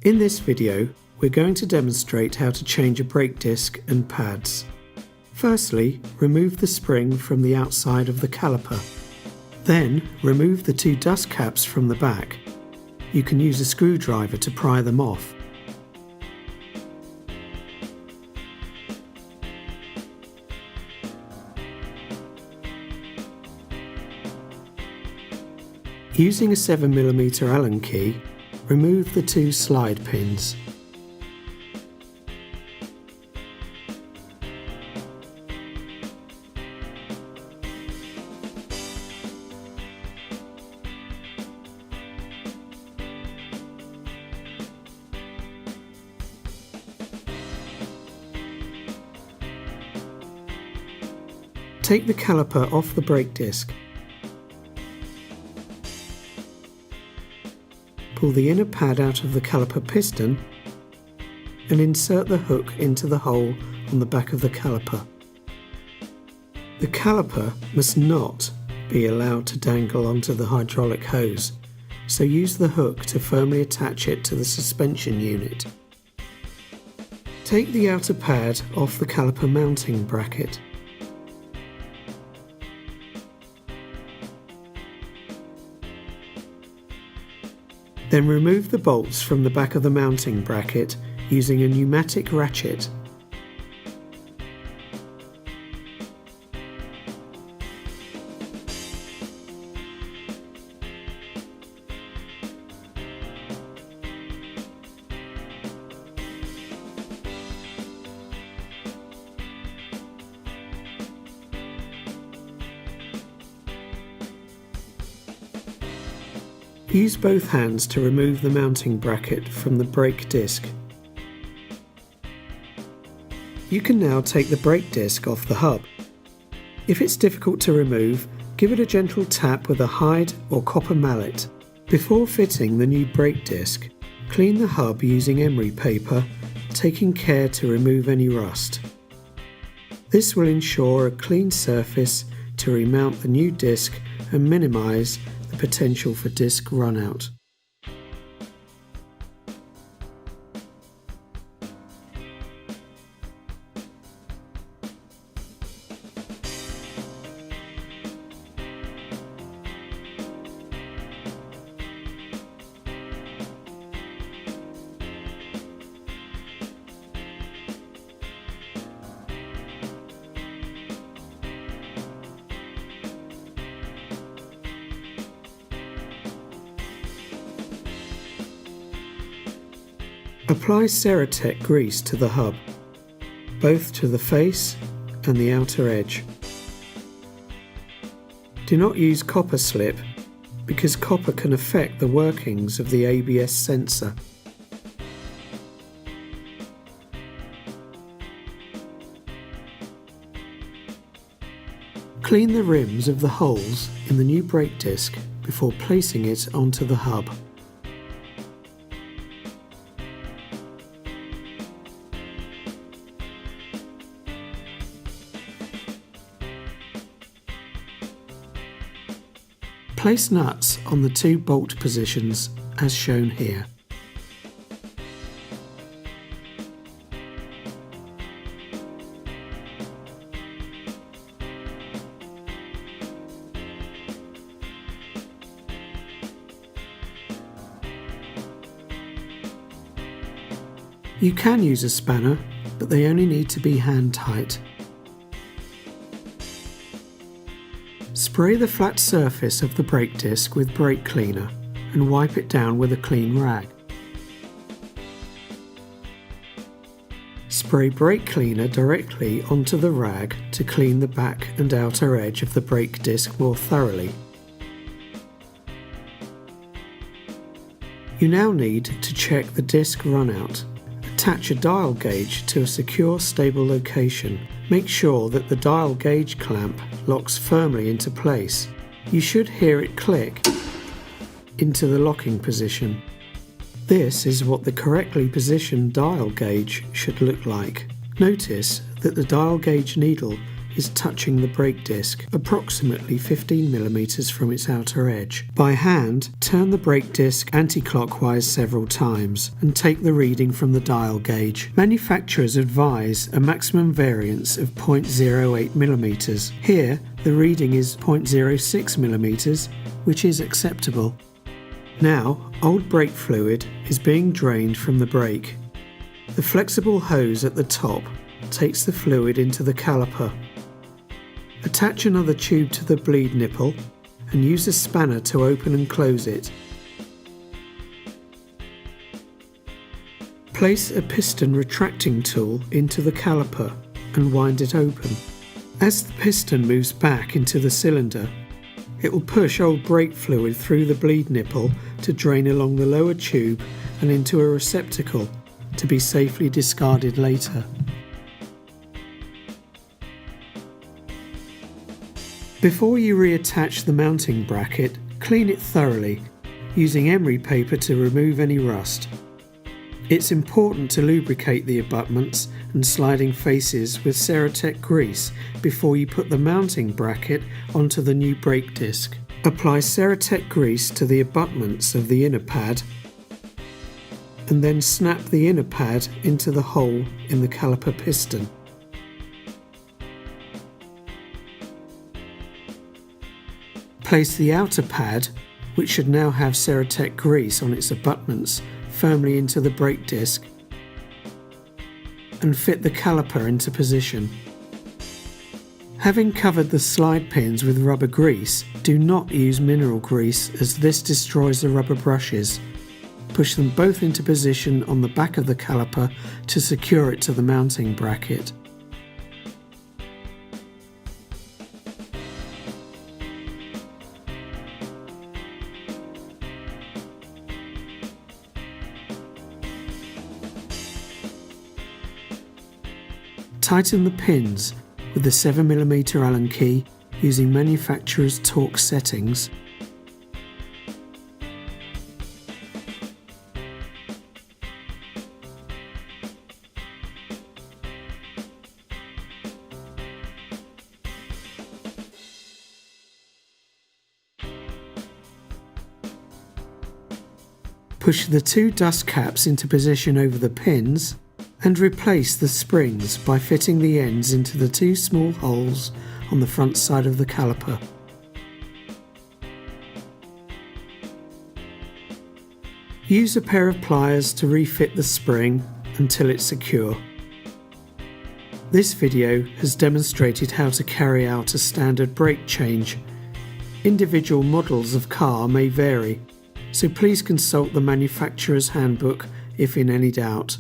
In this video, we're going to demonstrate how to change a brake disc and pads. Firstly, remove the spring from the outside of the caliper. Then, remove the two dust caps from the back. You can use a screwdriver to pry them off. Using a 7mm Allen key, remove the two slide pins. Take the caliper off the brake disc. Pull the inner pad out of the caliper piston and insert the hook into the hole on the back of the caliper. The caliper must not be allowed to dangle onto the hydraulic hose, so use the hook to firmly attach it to the suspension unit. Take the outer pad off the caliper mounting bracket. Then remove the bolts from the back of the mounting bracket using a pneumatic ratchet. Use both hands to remove the mounting bracket from the brake disc. You can now take the brake disc off the hub. If it's difficult to remove, give it a gentle tap with a hide or copper mallet. Before fitting the new brake disc, clean the hub using emery paper, taking care to remove any rust. This will ensure a clean surface to remount the new disc and minimise the potential for disc runout. Apply Ceratec grease to the hub, both to the face and the outer edge. Do not use copper slip because copper can affect the workings of the ABS sensor. Clean the rims of the holes in the new brake disc before placing it onto the hub. Place nuts on the two bolt positions as shown here. You can use a spanner, but they only need to be hand tight. Spray the flat surface of the brake disc with brake cleaner and wipe it down with a clean rag. Spray brake cleaner directly onto the rag to clean the back and outer edge of the brake disc more thoroughly. You now need to check the disc runout. Attach a dial gauge to a secure, stable location. Make sure that the dial gauge clamp locks firmly into place. You should hear it click into the locking position. This is what the correctly positioned dial gauge should look like. Notice that the dial gauge needle is touching the brake disc, approximately 15mm from its outer edge. By hand, turn the brake disc anti-clockwise several times and take the reading from the dial gauge. Manufacturers advise a maximum variance of 0.08mm. Here, the reading is 0.06mm, which is acceptable. Now, old brake fluid is being drained from the brake. The flexible hose at the top takes the fluid into the caliper. Attach another tube to the bleed nipple and use a spanner to open and close it. Place a piston retracting tool into the caliper and wind it open. As the piston moves back into the cylinder, it will push old brake fluid through the bleed nipple to drain along the lower tube and into a receptacle to be safely discarded later. Before you reattach the mounting bracket, clean it thoroughly, using emery paper to remove any rust. It's important to lubricate the abutments and sliding faces with Ceratec grease before you put the mounting bracket onto the new brake disc. Apply Ceratec grease to the abutments of the inner pad and then snap the inner pad into the hole in the caliper piston. Place the outer pad, which should now have Ceratec grease on its abutments, firmly into the brake disc and fit the caliper into position. Having covered the slide pins with rubber grease, do not use mineral grease as this destroys the rubber brushes. Push them both into position on the back of the caliper to secure it to the mounting bracket. Tighten the pins with the 7mm Allen key using manufacturer's torque settings. Push the two dust caps into position over the pins and replace the springs by fitting the ends into the two small holes on the front side of the caliper. Use a pair of pliers to refit the spring until it's secure. This video has demonstrated how to carry out a standard brake change. Individual models of car may vary, so please consult the manufacturer's handbook if in any doubt.